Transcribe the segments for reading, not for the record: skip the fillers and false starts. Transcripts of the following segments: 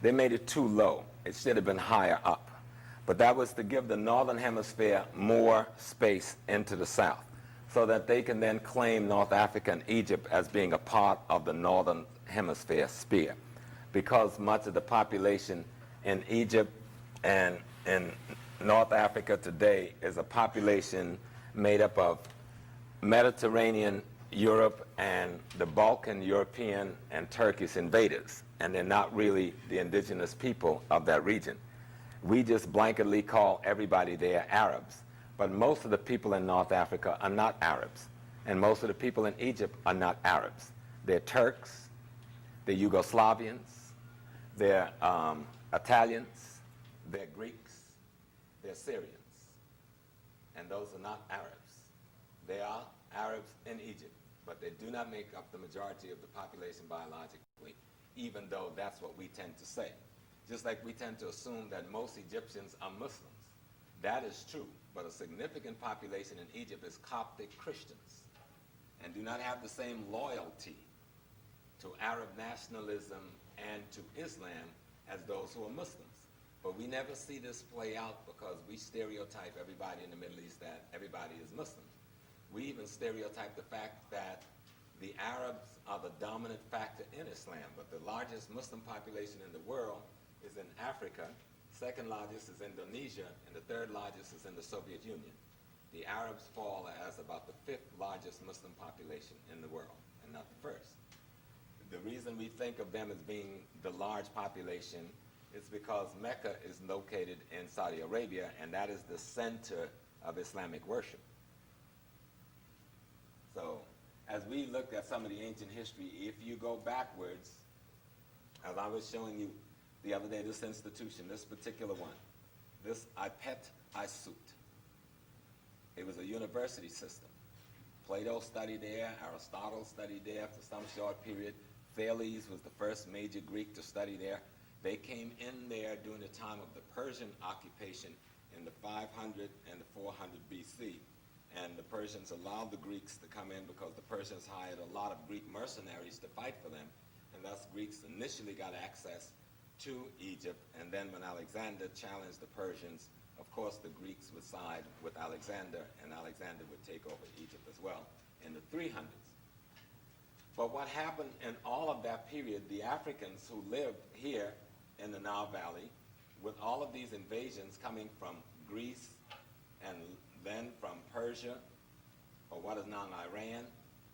They made it too low. It should have been higher up. But that was to give the northern hemisphere more space into the south, so that they can then claim North Africa and Egypt as being a part of the northern hemisphere sphere, because much of the population in Egypt and in North Africa today is a population made up of Mediterranean Europe and the Balkan European and Turkish invaders, and they're not really the indigenous people of that region. We just blanketly call everybody there Arabs, but most of the people in North Africa are not Arabs, and most of the people in Egypt are not Arabs. They're Turks, they're Yugoslavians, they're Italians, they're Greeks, they're Syrians, and those are not Arabs. They are Arabs in Egypt, but they do not make up the majority of the population biologically, even though that's what we tend to say. Just like we tend to assume that most Egyptians are Muslims. That is true, but a significant population in Egypt is Coptic Christians and do not have the same loyalty to Arab nationalism and to Islam as those who are Muslims. But we never see this play out because we stereotype everybody in the Middle East that everybody is Muslim. We even stereotype the fact that the Arabs are the dominant factor in Islam, but the largest Muslim population in the world is in Africa, second largest is Indonesia, and the third largest is in the Soviet Union. The Arabs fall as about the fifth largest Muslim population in the world, and not the first. The reason we think of them as being the large population is because Mecca is located in Saudi Arabia, and that is the center of Islamic worship. So, as we looked at some of the ancient history, if you go backwards, as I was showing you the other day, this institution, this particular one, this Ipet Isut, it was a university system. Plato studied there, Aristotle studied there for some short period. Thales was the first major Greek to study there. They came in there during the time of the Persian occupation in the 500 and the 400 BC. And the Persians allowed the Greeks to come in because the Persians hired a lot of Greek mercenaries to fight for them. And thus Greeks initially got access to Egypt. And then when Alexander challenged the Persians, of course the Greeks would side with Alexander, and Alexander would take over Egypt as well in the 300s. But what happened in all of that period, the Africans who lived here in the Nile Valley, with all of these invasions coming from Greece and then from Persia, or what is now Iran,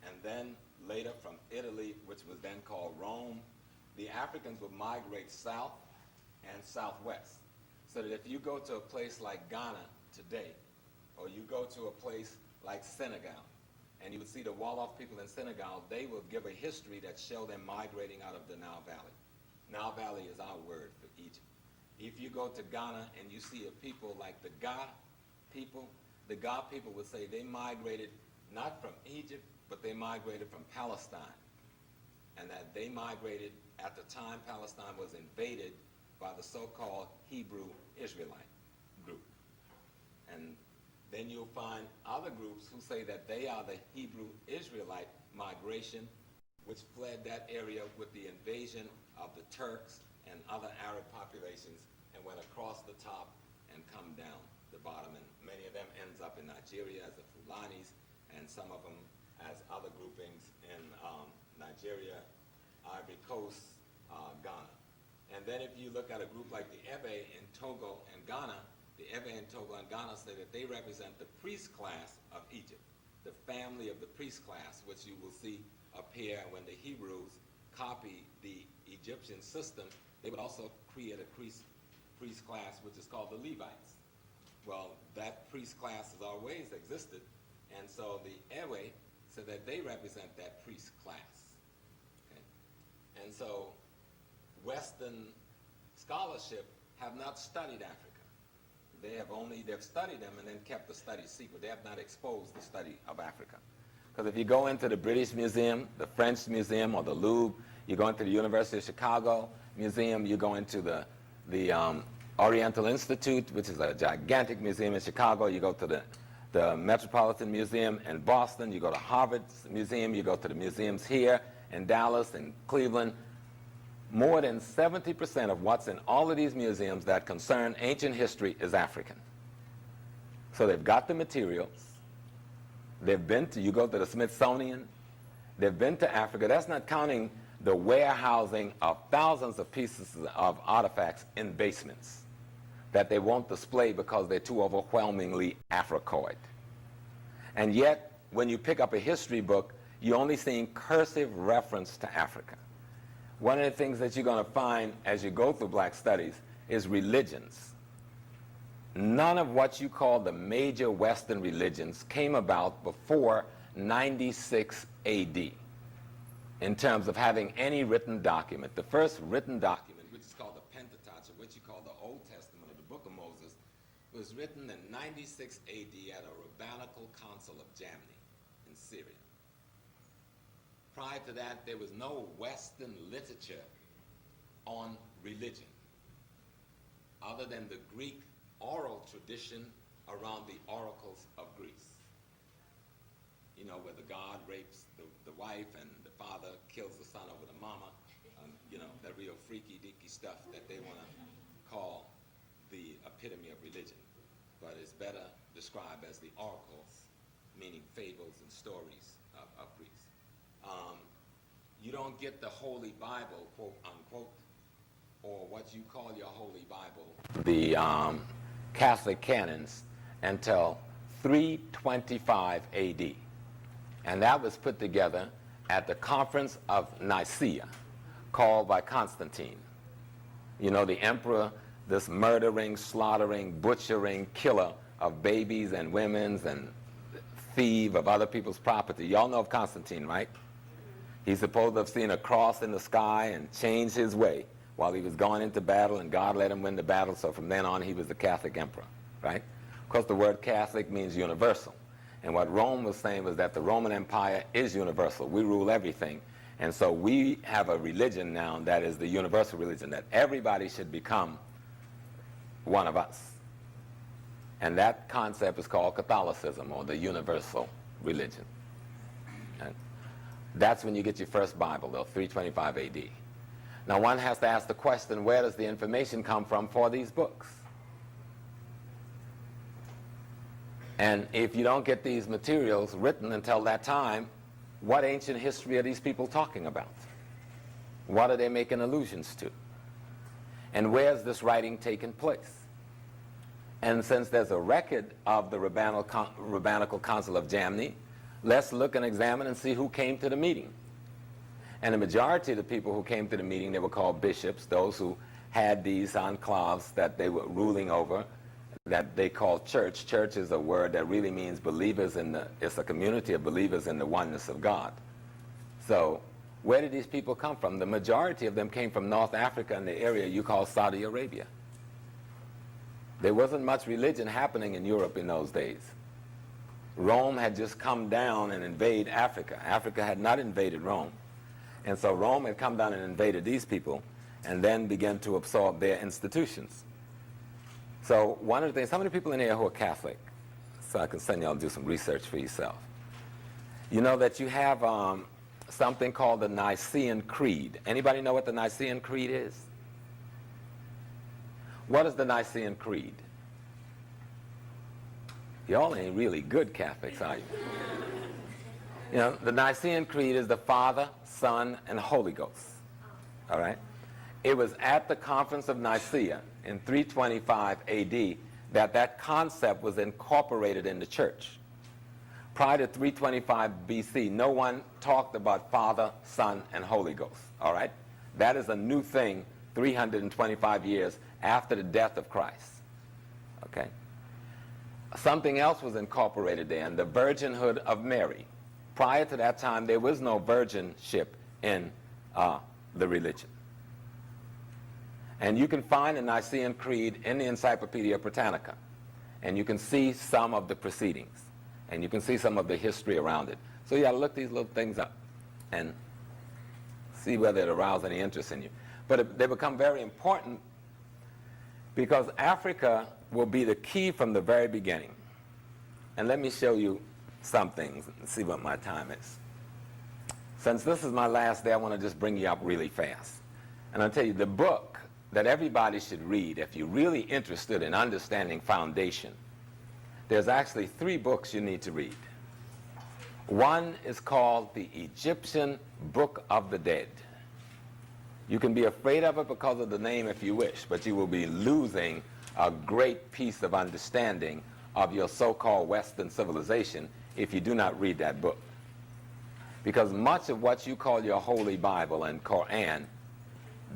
and then later from Italy, which was then called Rome, the Africans would migrate south and southwest. So that if you go to a place like Ghana today, or you go to a place like Senegal, and you would see the Wolof people in Senegal, they will give a history that show them migrating out of the Nile Valley. Nile Valley is our word for Egypt. If you go to Ghana and you see a people like the Ga people would say they migrated not from Egypt, but they migrated from Palestine. And that they migrated at the time Palestine was invaded by the so-called Hebrew Israelite group. And then you'll find other groups who say that they are the Hebrew Israelite migration, which fled that area with the invasion of the Turks and other Arab populations and went across the top and come down the bottom. And many of them ends up in Nigeria as the Fulanis, and some of them as other groupings in Nigeria, Ivory Coast, Ghana. And then if you look at a group like the Ebe in Togo and Ghana, the Ebe in Togo and Ghana say that they represent the priest class of Egypt, the family of the priest class, which you will see appear when the Hebrews copy the Egyptian system. They would also create a priest class, which is called the Levites. Well, that priest class has always existed, and so the Ewe said that they represent that priest class. Okay? And so Western scholarship have not studied Africa. They've studied them and then kept the study secret. They have not exposed the study of Africa. Because if you go into the British Museum, the French Museum, or the Louvre, you go into the University of Chicago Museum, you go into the Oriental Institute, which is a gigantic museum in Chicago, you go to the Metropolitan Museum in Boston, you go to Harvard's museum, you go to the museums here in Dallas and Cleveland. more than 70% of what's in all of these museums that concern ancient history is African. So they've got the materials. They've been to, you go to the Smithsonian, they've been to Africa. That's not counting the warehousing of thousands of pieces of artifacts in basements that they won't display because they're too overwhelmingly Africoid. And yet, when you pick up a history book, you're only seeing cursive reference to Africa. One of the things that you're going to find as you go through black studies is religions. None of what you call the major Western religions came about before 96 AD in terms of having any written document. The first written document, which is called the Pentateuch, or what you call the Old Testament or the Book of Moses, was written in 96 AD at a rabbinical council of Jamni in Syria. Prior to that, there was no Western literature on religion other than the Greek oral tradition around the oracles of Greece. You know, where the god rapes the wife and the father kills the son over the mama. You know, that real freaky deaky stuff that they want to call the epitome of religion. But it's better described as the oracles, meaning fables and stories of Greece. You don't get the Holy Bible, quote unquote, or what you call your Holy Bible, the Catholic canons, until 325 AD. And that was put together at the Conference of Nicaea, called by Constantine. You know, the emperor, this murdering, slaughtering, butchering, killer of babies and women's and thief of other people's property. Y'all know of Constantine, right? He's supposed to have seen a cross in the sky and changed his way while he was going into battle, and God let him win the battle, so from then on he was the Catholic emperor, right? Of course, the word Catholic means universal. And what Rome was saying was that the Roman Empire is universal. We rule everything. And so we have a religion now that is the universal religion, that everybody should become one of us. And that concept is called Catholicism, or the universal religion. And that's when you get your first Bible, though, 325 AD. Now, one has to ask the question, where does the information come from for these books? And if you don't get these materials written until that time, what ancient history are these people talking about? What are they making allusions to? And where's this writing taking place? And since there's a record of the Rabbinical Council of Jamni, let's look and examine and see who came to the meeting. And the majority of the people who came to the meeting, they were called bishops, those who had these enclaves that they were ruling over, that they called church. Church is a word that really means believers it's a community of believers in the oneness of God. So where did these people come from? The majority of them came from North Africa and the area you call Saudi Arabia. There wasn't much religion happening in Europe in those days. Rome had just come down and invaded Africa. Africa had not invaded Rome. And so Rome had come down and invaded these people and then began to absorb their institutions. So one of the things, how many people in here who are Catholic? So I can send y'all to do some research for yourself. You know that you have something called the Nicene Creed. Anybody know what the Nicene Creed is? What is the Nicene Creed? Y'all ain't really good Catholics, are you? You know, the Nicene Creed is the Father, Son, and Holy Ghost. All right? It was at the Conference of Nicaea in 325 AD that concept was incorporated in the church. Prior to 325 BC, no one talked about Father, Son, and Holy Ghost. All right? That is a new thing 325 years after the death of Christ. Okay? Something else was incorporated there, the virginhood of Mary. Prior to that time, there was no virginship in the religion. And you can find the Nicene Creed in the Encyclopedia Britannica. And you can see some of the proceedings. And you can see some of the history around it. So you got to look these little things up and see whether it arouses any interest in you. But they become very important because Africa will be the key from the very beginning. And let me show you some things and see what my time is. Since this is my last day, I want to just bring you up really fast. And I'll tell you, the book that everybody should read if you're really interested in understanding foundation, there's actually 3 books you need to read. One is called The Egyptian Book of the Dead. You can be afraid of it because of the name if you wish, but you will be losing a great piece of understanding of your so-called Western civilization if you do not read that book. Because much of what you call your Holy Bible and Quran,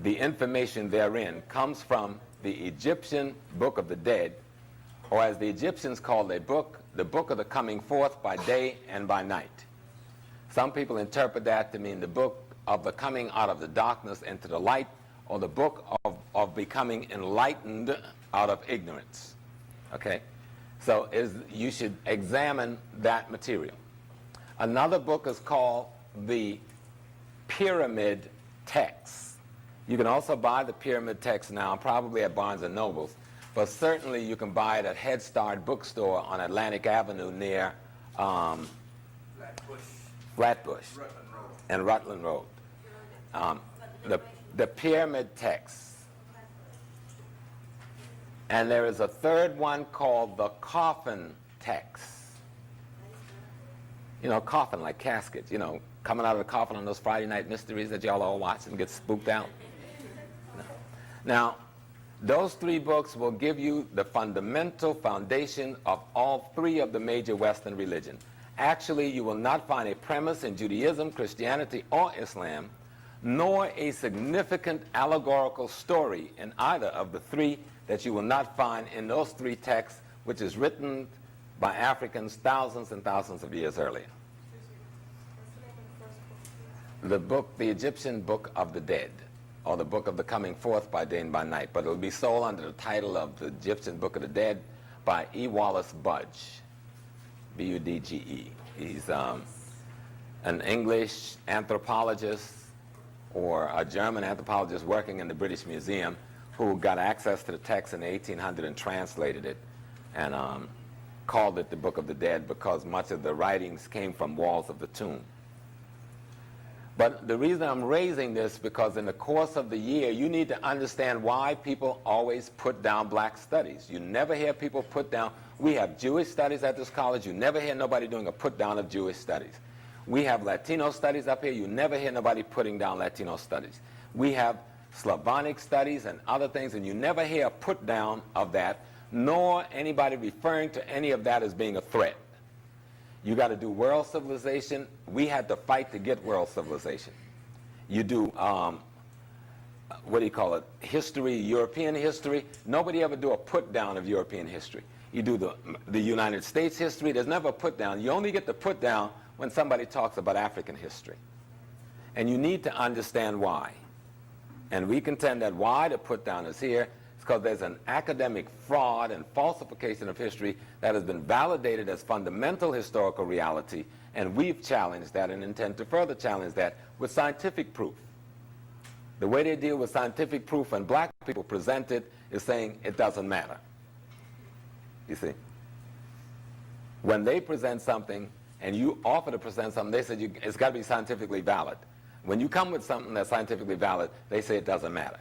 the information therein comes from the Egyptian Book of the Dead, or as the Egyptians called a book, the Book of the Coming Forth by Day and by Night. Some people interpret that to mean the book of the coming out of the darkness into the light, or the book of becoming enlightened out of ignorance. Okay? So you should examine that material. Another book is called the Pyramid Text. You can also buy the Pyramid Text now, probably at Barnes & Noble's, but certainly you can buy it at Head Start Bookstore on Atlantic Avenue near Flatbush and Rutland Road. The Pyramid Text. And there is a third one called the Coffin Text. You know, coffin like caskets, you know, coming out of the coffin on those Friday night mysteries that y'all all watch and get spooked out. Now, those 3 books will give you the fundamental foundation of all 3 of the major Western religions. Actually, you will not find a premise in Judaism, Christianity, or Islam, nor a significant allegorical story in either of the 3 that you will not find in those 3 texts, which is written by Africans thousands and thousands of years earlier. The book, the Egyptian Book of the Dead, or the Book of the Coming Forth by Day and by Night, but it will be sold under the title of the Egyptian Book of the Dead by E. Wallace Budge, B-U-D-G-E. He's an English anthropologist or a German anthropologist working in the British Museum who got access to the text in the 1800s and translated it and called it the Book of the Dead because much of the writings came from walls of the tomb. But the reason I'm raising this because in the course of the year, you need to understand why people always put down black studies. You never hear people put down, we have Jewish studies at this college, you never hear nobody doing a put down of Jewish studies. We have Latino studies up here, you never hear nobody putting down Latino studies. We have Slavonic studies and other things, and you never hear a put down of that, nor anybody referring to any of that as being a threat. You got to do world civilization. We had to fight to get world civilization. You do, what do you call it, history, European history. Nobody ever do a put down of European history. You do the United States history. There's never a put down. You only get the put down when somebody talks about African history. And you need to understand why. And we contend that why the put down is here is because there's an academic fraud and falsification of history that has been validated as fundamental historical reality, and we've challenged that and intend to further challenge that with scientific proof. The way they deal with scientific proof when black people present it is saying it doesn't matter. You see? When they present something and you offer to present something, they say it's got to be scientifically valid. When you come with something that's scientifically valid, they say it doesn't matter.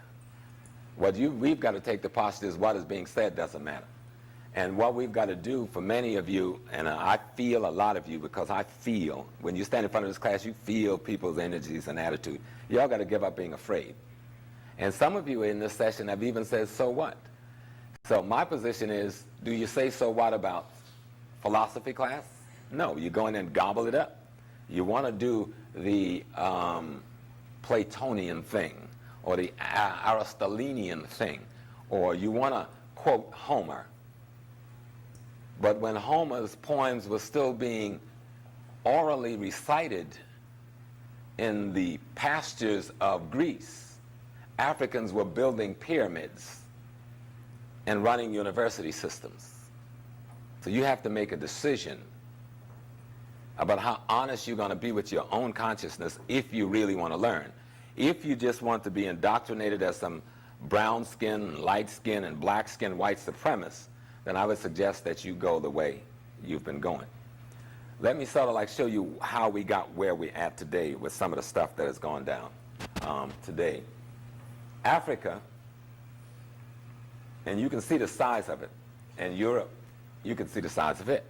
We've got to take the posture is what is being said doesn't matter. And what we've got to do for many of you, and I feel a lot of you, because I feel, when you stand in front of this class, you feel people's energies and attitude. Y'all got to give up being afraid. And some of you in this session have even said, so what? So my position is, do you say so what about philosophy class? No, you go in and gobble it up. You want to do the Platonian thing, or the Aristotelian thing, or you want to quote Homer. But when Homer's poems were still being orally recited in the pastures of Greece, Africans were building pyramids and running university systems. So you have to make a decision about how honest you're going to be with your own consciousness if you really want to learn. If you just want to be indoctrinated as some brown skin, light skin, and black skin white supremacist, then I would suggest that you go the way you've been going. Let me sort of like show you how we got where we're at today with some of the stuff that has gone down today. Africa, and you can see the size of it, and Europe, you can see the size of it.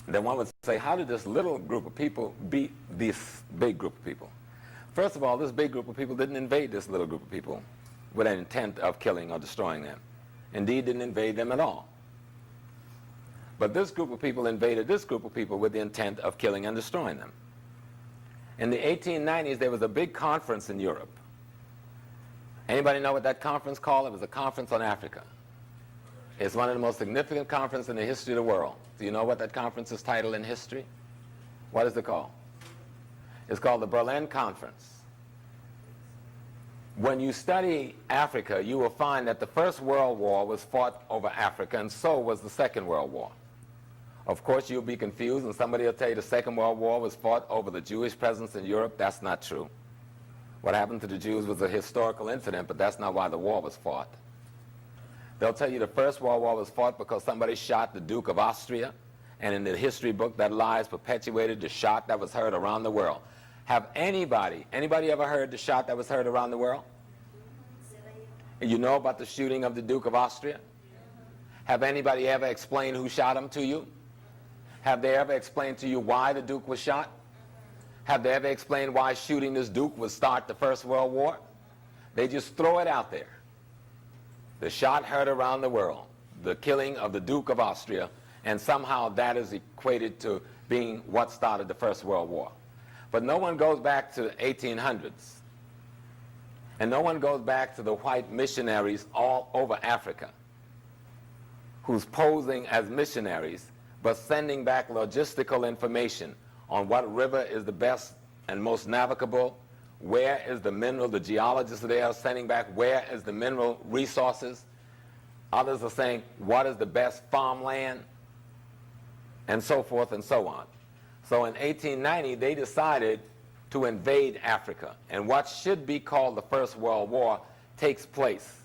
Then one would say, how did this little group of people beat this big group of people? First of all, this big group of people didn't invade this little group of people with an intent of killing or destroying them. Indeed, didn't invade them at all. But this group of people invaded this group of people with the intent of killing and destroying them. In the 1890s, there was a big conference in Europe. Anybody know what that conference called? It was a conference on Africa. It's one of the most significant conferences in the history of the world. Do you know what that conference is titled in history? What is it called? It's called the Berlin Conference. When you study Africa, you will find that the First World War was fought over Africa, and so was the Second World War. Of course, you'll be confused, and somebody will tell you the Second World War was fought over the Jewish presence in Europe. That's not true. What happened to the Jews was a historical incident, but that's not why the war was fought. They'll tell you the First World War was fought because somebody shot the Duke of Austria, and in the history book, that lie is perpetuated, the shot that was heard around the world. Have anybody ever heard the shot that was heard around the world? You know about the shooting of the Duke of Austria? Have anybody ever explained who shot him to you? Have they ever explained to you why the Duke was shot? Have they ever explained why shooting this Duke would start the First World War? They just throw it out there. The shot heard around the world, the killing of the Duke of Austria, and somehow that is equated to being what started the First World War. But no one goes back to the 1800s. And no one goes back to the white missionaries all over Africa who's posing as missionaries but sending back logistical information on what river is the best and most navigable, where is the mineral, the geologists there are sending back where is the mineral resources. Others are saying what is the best farmland, and so forth and so on. So in 1890, they decided to invade Africa. And what should be called the First World War takes place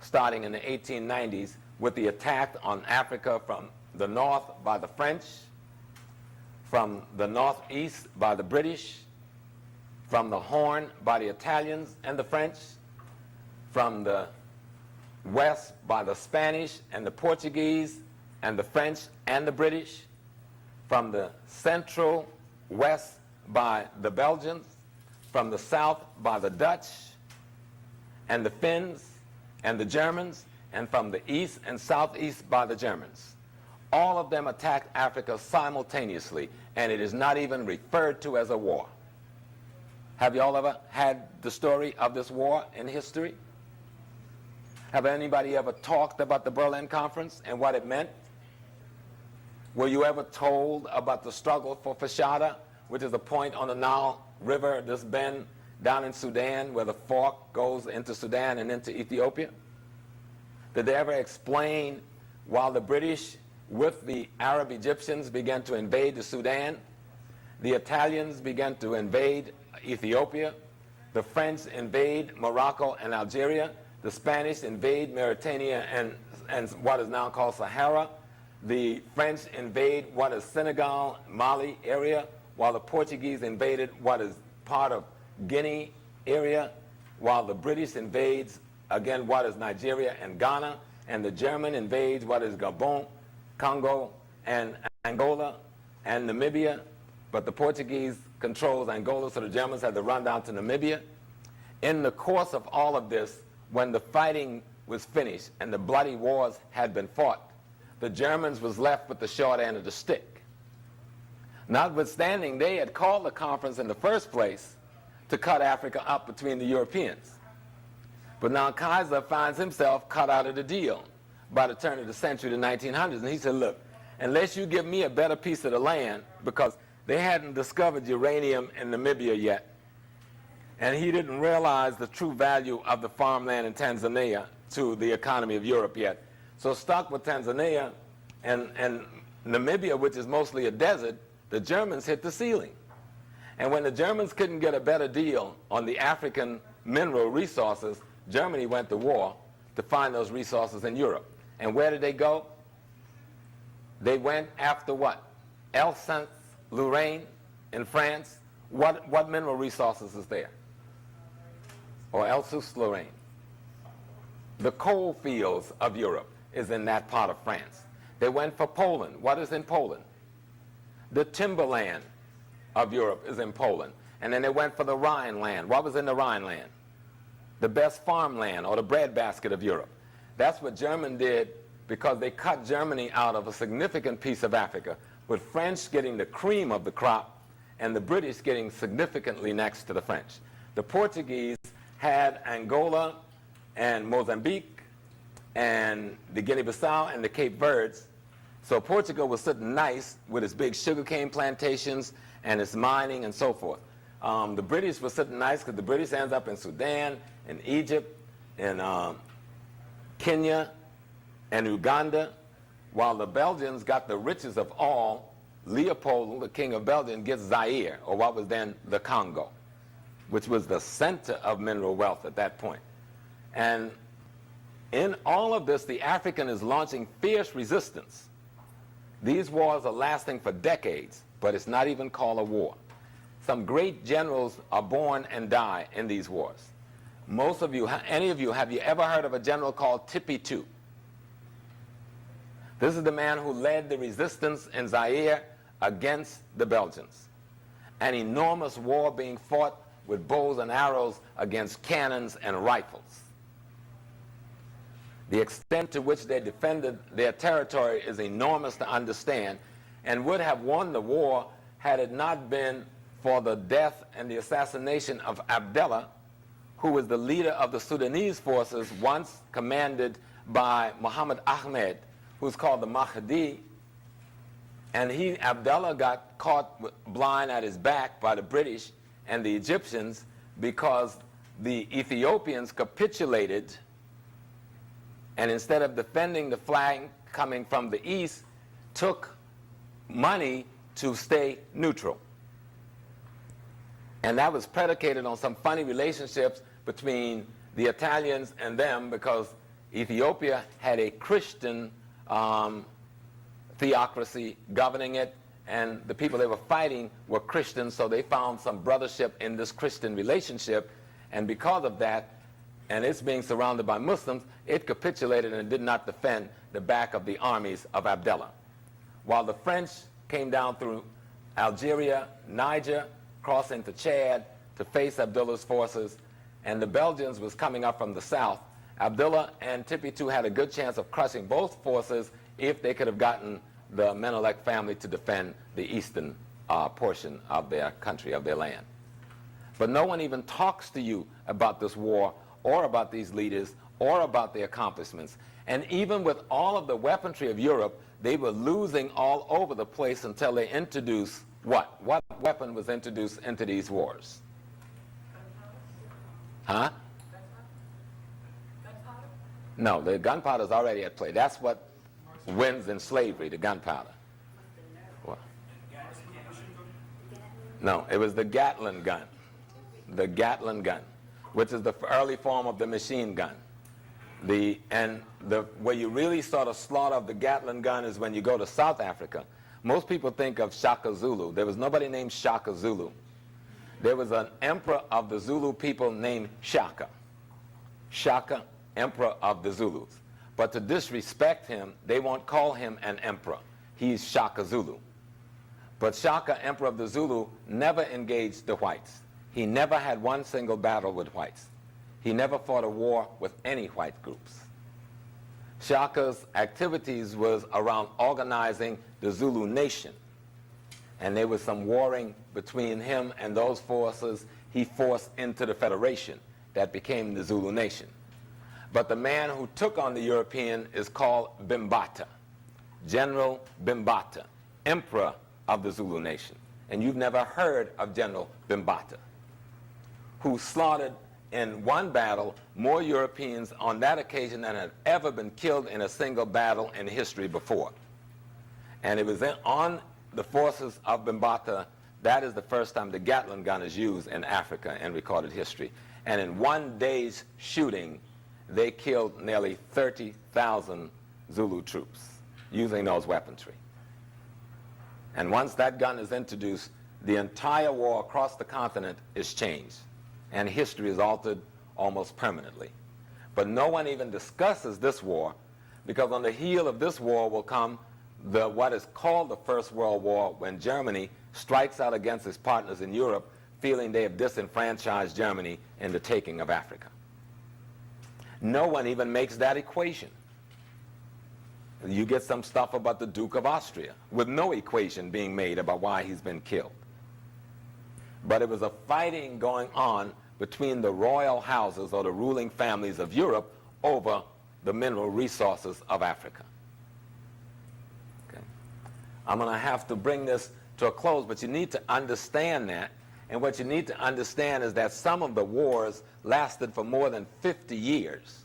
starting in the 1890s with the attack on Africa from the north by the French, from the northeast by the British, from the Horn by the Italians and the French, from the west by the Spanish and the Portuguese and the French and the British, from the central west by the Belgians, from the south by the Dutch and the Finns and the Germans, and from the east and southeast by the Germans. All of them attacked Africa simultaneously, and it is not even referred to as a war. Have you all ever had the story of this war in history? Have anybody ever talked about the Berlin Conference and what it meant? Were you ever told about the struggle for Fashada, which is a point on the Nile River, this bend down in Sudan, where the fork goes into Sudan and into Ethiopia? Did they ever explain while the British with the Arab Egyptians began to invade the Sudan, the Italians began to invade Ethiopia, the French invade Morocco and Algeria, the Spanish invade Mauritania and what is now called Sahara, the French invade what is Senegal, Mali area, while the Portuguese invaded what is part of Guinea area, while the British invades, again, what is Nigeria and Ghana, and the German invades what is Gabon, Congo, and Angola, and Namibia, but the Portuguese controls Angola, so the Germans had to run down to Namibia. In the course of all of this, when the fighting was finished and the bloody wars had been fought, the Germans was left with the short end of the stick. Notwithstanding, they had called the conference in the first place to cut Africa up between the Europeans. But now Kaiser finds himself cut out of the deal by the turn of the century, the 1900s. And he said, look, unless you give me a better piece of the land, because they hadn't discovered uranium in Namibia yet, and he didn't realize the true value of the farmland in Tanzania to the economy of Europe yet. So stuck with Tanzania and Namibia, which is mostly a desert, the Germans hit the ceiling. And when the Germans couldn't get a better deal on the African mineral resources, Germany went to war to find those resources in Europe. And where did they go? They went after what? Alsace-Lorraine in France. What mineral resources is there? or Alsace-Lorraine. The coal fields of Europe is in that part of France. They went for Poland. What is in Poland? The timberland of Europe is in Poland. And then they went for the Rhineland. What was in the Rhineland? The best farmland, or the breadbasket of Europe. That's what Germany did, because they cut Germany out of a significant piece of Africa, with French getting the cream of the crop and the British getting significantly next to the French. The Portuguese had Angola and Mozambique and the Guinea-Bissau and the Cape Verdes. So Portugal was sitting nice with its big sugarcane plantations and its mining and so forth. The British were sitting nice because the British ends up in Sudan, in Egypt, in Kenya, and Uganda, while the Belgians got the richest of all. Leopold, the king of Belgium, gets Zaire, or what was then the Congo, which was the center of mineral wealth at that point. And in all of this, the African is launching fierce resistance. These wars are lasting for decades, but it's not even called a war. Some great generals are born and die in these wars. Most of you, any of you, have you ever heard of a general called Tippy II? This is the man who led the resistance in Zaire against the Belgians. An enormous war being fought with bows and arrows against cannons and rifles. The extent to which they defended their territory is enormous to understand, and would have won the war had it not been for the death and the assassination of Abdallah, who was the leader of the Sudanese forces once commanded by Muhammad Ahmed, who's called the Mahdi. And Abdallah got caught blind at his back by the British and the Egyptians because the Ethiopians capitulated, and instead of defending the flank coming from the east, took money to stay neutral. And that was predicated on some funny relationships between the Italians and them, because Ethiopia had a Christian theocracy governing it, and the people they were fighting were Christians, so they found some brothership in this Christian relationship, and because of that, and it's being surrounded by Muslims, it capitulated and did not defend the back of the armies of Abdallah. While the French came down through Algeria, Niger, crossed into Chad to face Abdullah's forces, and the Belgians was coming up from the south. Abdullah and Tippy II had a good chance of crushing both forces if they could have gotten the Menelik family to defend the eastern portion of their country, of their land. But no one even talks to you about this war, or about these leaders, or about their accomplishments. And even with all of the weaponry of Europe, they were losing all over the place until they introduced what? What weapon was introduced into these wars? Huh? No, the gunpowder is already at play. That's what wins in slavery, the gunpowder. What? No, it was the Gatling gun. The Gatling gun, which is the early form of the machine gun. Where you really saw the slaughter of the Gatling gun is when you go to South Africa. Most people think of Shaka Zulu. There was nobody named Shaka Zulu. There was an emperor of the Zulu people named Shaka. Shaka, emperor of the Zulus. But to disrespect him, they won't call him an emperor. He's Shaka Zulu. But Shaka, emperor of the Zulu, never engaged the whites. He never had one single battle with whites. He never fought a war with any white groups. Shaka's activities was around organizing the Zulu nation. And there was some warring between him and those forces he forced into the federation that became the Zulu nation. But the man who took on the European is called Bimbata, General Bimbata, emperor of the Zulu nation. And you've never heard of General Bimbata, who slaughtered in one battle more Europeans on that occasion than had ever been killed in a single battle in history before. And it was on the forces of Bimbata, that is the first time the Gatling gun is used in Africa in recorded history. And in one day's shooting, they killed nearly 30,000 Zulu troops using those weaponry. And once that gun is introduced, the entire war across the continent is changed. And history is altered almost permanently. But no one even discusses this war, because on the heel of this war will come what is called the First World War, when Germany strikes out against its partners in Europe, feeling they have disenfranchised Germany in the taking of Africa. No one even makes that equation. You get some stuff about the Duke of Austria, with no equation being made about why he's been killed. But it was a fighting going on between the royal houses or the ruling families of Europe over the mineral resources of Africa. Okay. I'm going to have to bring this to a close, but you need to understand that. And what you need to understand is that some of the wars lasted for more than 50 years.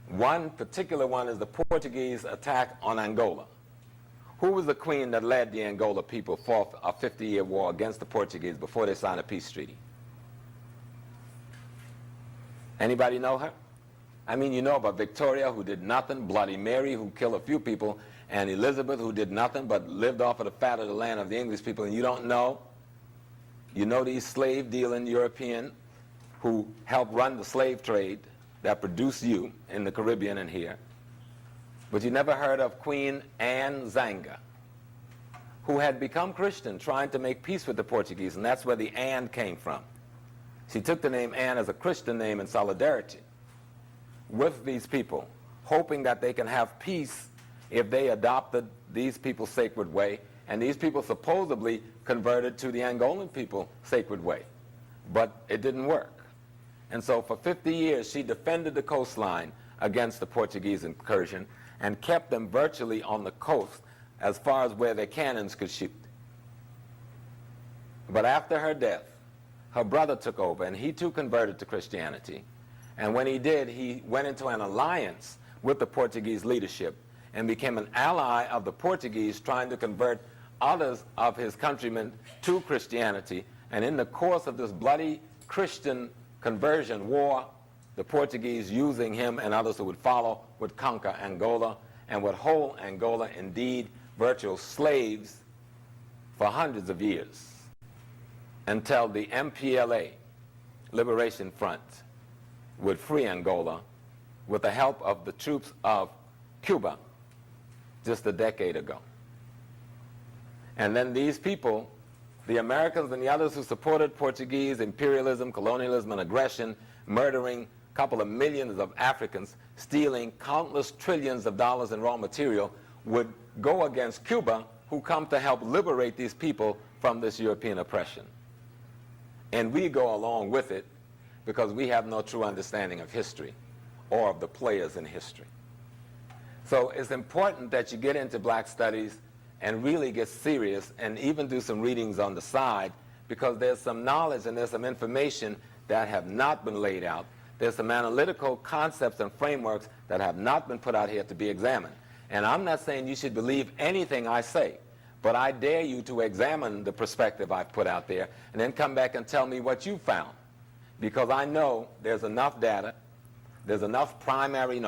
One particular one is the Portuguese attack on Angola. Who was the queen that led the Angola people for a 50-year war against the Portuguese before they signed a peace treaty? Anybody know her? I mean, you know about Victoria, who did nothing, Bloody Mary, who killed a few people, and Elizabeth, who did nothing but lived off of the fat of the land of the English people, and you don't know? You know these slave-dealing European who helped run the slave trade that produced you in the Caribbean and here. But you never heard of Queen Anne Zanga, who had become Christian, trying to make peace with the Portuguese, and that's where the Anne came from. She took the name Anne as a Christian name in solidarity with these people, hoping that they can have peace if they adopted these people's sacred way, and these people supposedly converted to the Angolan people's sacred way. But it didn't work. And so for 50 years, she defended the coastline against the Portuguese incursion and kept them virtually on the coast as far as where their cannons could shoot. But after her death, her brother took over, and he too converted to Christianity. And when he did, he went into an alliance with the Portuguese leadership and became an ally of the Portuguese, trying to convert others of his countrymen to Christianity. And in the course of this bloody Christian conversion war, the Portuguese, using him and others who would follow, would conquer Angola and would hold Angola, indeed, virtual slaves for hundreds of years, until the MPLA, Liberation Front, would free Angola with the help of the troops of Cuba just a decade ago. And then these people, the Americans and the others who supported Portuguese imperialism, colonialism, and aggression, murdering a couple of millions of Africans, stealing countless trillions of dollars in raw material, would go against Cuba, who come to help liberate these people from this European oppression. And we go along with it because we have no true understanding of history or of the players in history. So it's important that you get into black studies and really get serious and even do some readings on the side, because there's some knowledge and there's some information that have not been laid out. There's some analytical concepts and frameworks that have not been put out here to be examined. And I'm not saying you should believe anything I say, but I dare you to examine the perspective I've put out there and then come back and tell me what you found. Because I know there's enough data, there's enough primary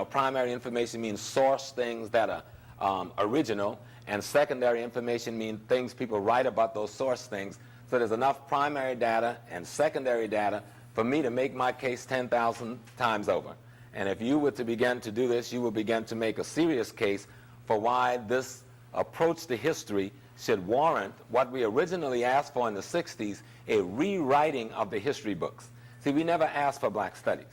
information means source things that are original, and secondary information means things people write about those source things. So there's enough primary data and secondary data for me to make my case 10,000 times over. And if you were to begin to do this, you will begin to make a serious case for why this approach to history should warrant what we originally asked for in the 60s, a rewriting of the history books. See, we never asked for black studies.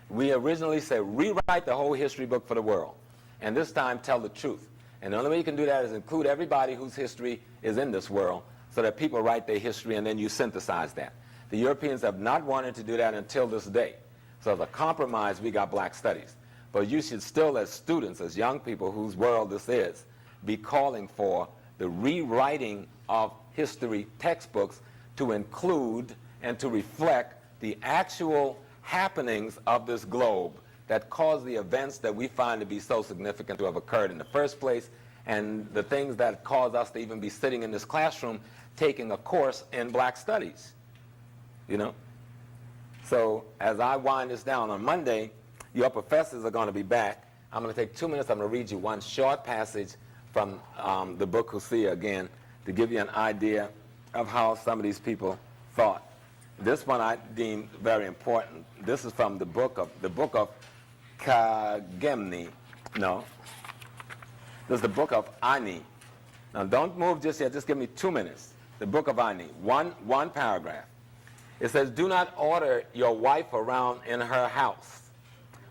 We originally said rewrite the whole history book for the world, and this time tell the truth. And the only way you can do that is include everybody whose history is in this world, so that people write their history and then you synthesize that. The Europeans have not wanted to do that until this day. So as a compromise, we got black studies. But you should still, as students, as young people whose world this is, be calling for the rewriting of history textbooks to include and to reflect the actual happenings of this globe that caused the events that we find to be so significant to have occurred in the first place, and the things that caused us to even be sitting in this classroom taking a course in black studies. You know? So as I wind this down on Monday, your professors are going to be back. I'm going to take 2 minutes. I'm going to read you one short passage from the book Hosea again, to give you an idea of how some of these people thought. This one I deem very important. This is from the book of Kagemni. No. This is the book of Ani. Now don't move just yet, just give me 2 minutes. The book of Ani, one paragraph. It says, do not order your wife around in her house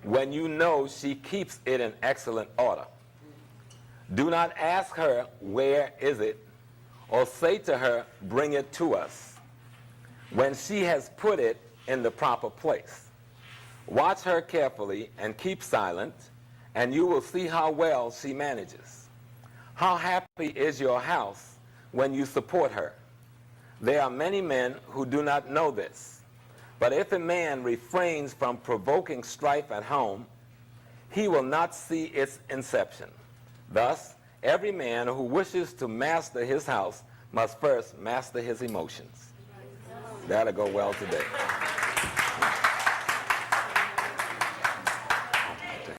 when you know she keeps it in excellent order. Do not ask her, where is it? Or say to her, bring it to us, when she has put it in the proper place. Watch her carefully and keep silent, and you will see how well she manages. How happy is your house when you support her. There are many men who do not know this. But if a man refrains from provoking strife at home, he will not see its inception. Thus, every man who wishes to master his house must first master his emotions. That'll go well today.